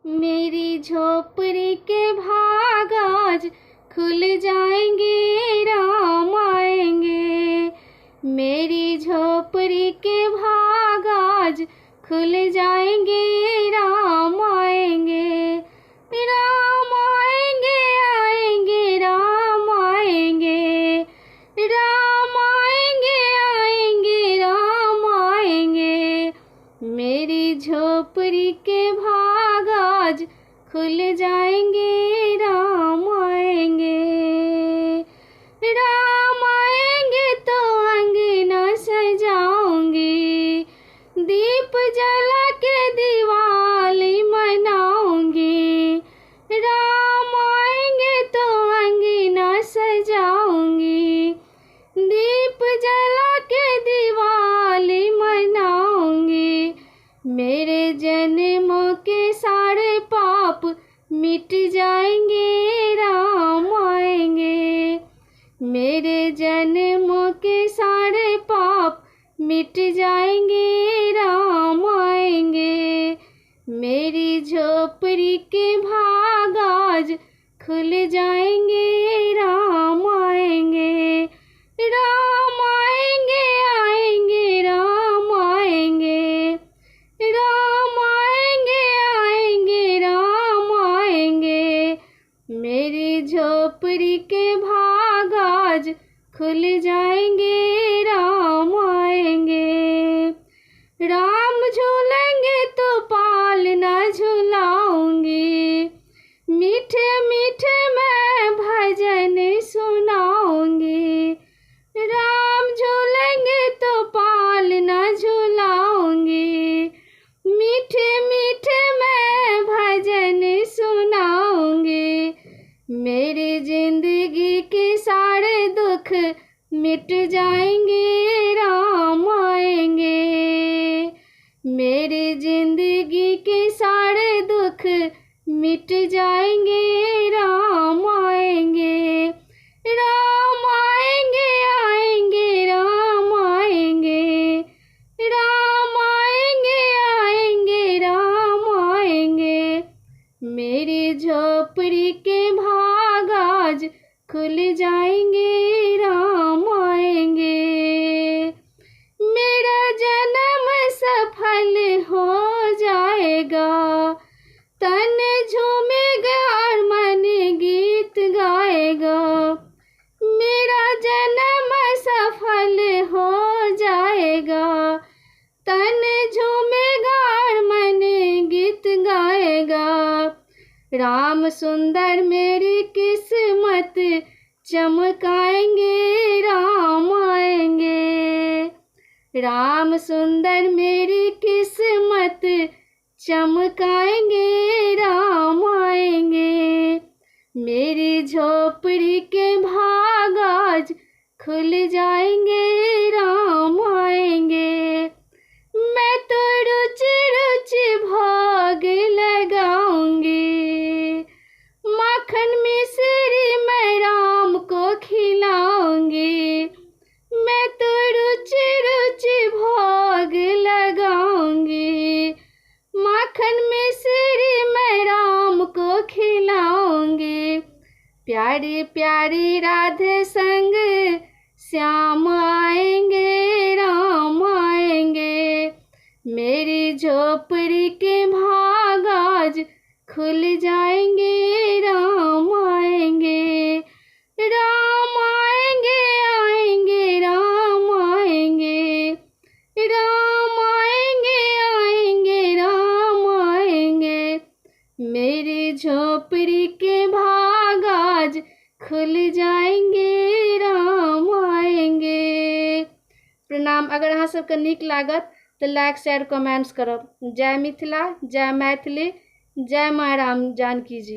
मेरी झोपड़ी के भाग आज खुल जाएंगे, राम आएंगे। मेरी झोपड़ी के भाग आज खुल जाएंगे, राम आएंगे। राम आएंगे, आएंगे, राम आएंगे। राम आएंगे, आएंगे, राम आएंगे। मेरी झोपड़ी के भाग आज खुल जाएंगे, राम आएंगे। राम आएंगे तो अंगना सजाऊंगी, दीप जला के दिवाली मनाऊंगी। राम आएंगे तो अंगना सजाऊंगी, दीप जला के दिवाली मनाऊंगी। मेरे जन्मों के सारे पाप मिट जाएंगे, राम आएंगे। मेरे जन्मों के सारे पाप मिट जाएंगे, राम आएंगे। मेरी झोपड़ी के भाग आज खुल जाएंगे, राम आएंगे। राम आएंगे, आएंगे, राम आएंगे। राम आएंगे, आएंगे, राम आएंगे। मेरी झोपड़ी के भाग आज खुल जाएंगे, राम आएंगे। राम झूलेंगे तो पालना झुलाऊंगी, मीठे मीठे मैं भजन सुनाऊंगी। राम झूलेंगे तो पालना झुलाऊंगी, मीठे मीठे मैं भजन सुनाऊंगी। मेरी जिंदगी के सारे दुख मिट जाएंगे, राम आएंगे। मेरी जिंदगी के सारे दुख मिट जाएंगे, राम आएंगे। राम आएंगे, आएंगे, राम आएंगे। राम आएंगे, आएंगे, राम आएंगे। मेरी झोपड़ी के भाग आज खुल जाएंगे, राम आएंगे। मेरा जन्म सफल हो जाएगा, तन झूमेगा और मन गीत गाएगा। मेरा जन्म सफल हो जाएगा, तन झूमेगा और मन गीत गाएगा। राम सुंदर मेरी किस्मत चमकाएंगे, राम आएंगे। राम सुंदर मेरी किस्मत चमकाएंगे, राम आएंगे। मेरी झोपड़ी के भाग आज खुल जाएंगे, राम आएंगे। मैं तो रुचि रुचि भोग लगाऊंगी, माखन मिश्री मैं राम को खिलाऊंगी। मैं तो रुचि रुचि भोग लगाऊंगी, माखन मिश्री मैं राम को खिलाऊंगी। प्यारी प्यारी राधे संग श्याम आएंगे, राम आएंगे। मेरी झोपड़ी के भाग आज खुल जाएंगे, राम आएंगे। राम आएंगे, आएंगे, राम आएंगे। राम आएंगे, आएंगे, राम आएंगे। मेरी झोपड़ी के भाग आज खुल जाएंगे, राम आएंगे। प्रणाम। अगर अहाँ सबके नीक लागत तो लाइक शेयर कमेंट्स करब। जय मिथिला, जय मैथिली, जय माँ राम जानकी जी।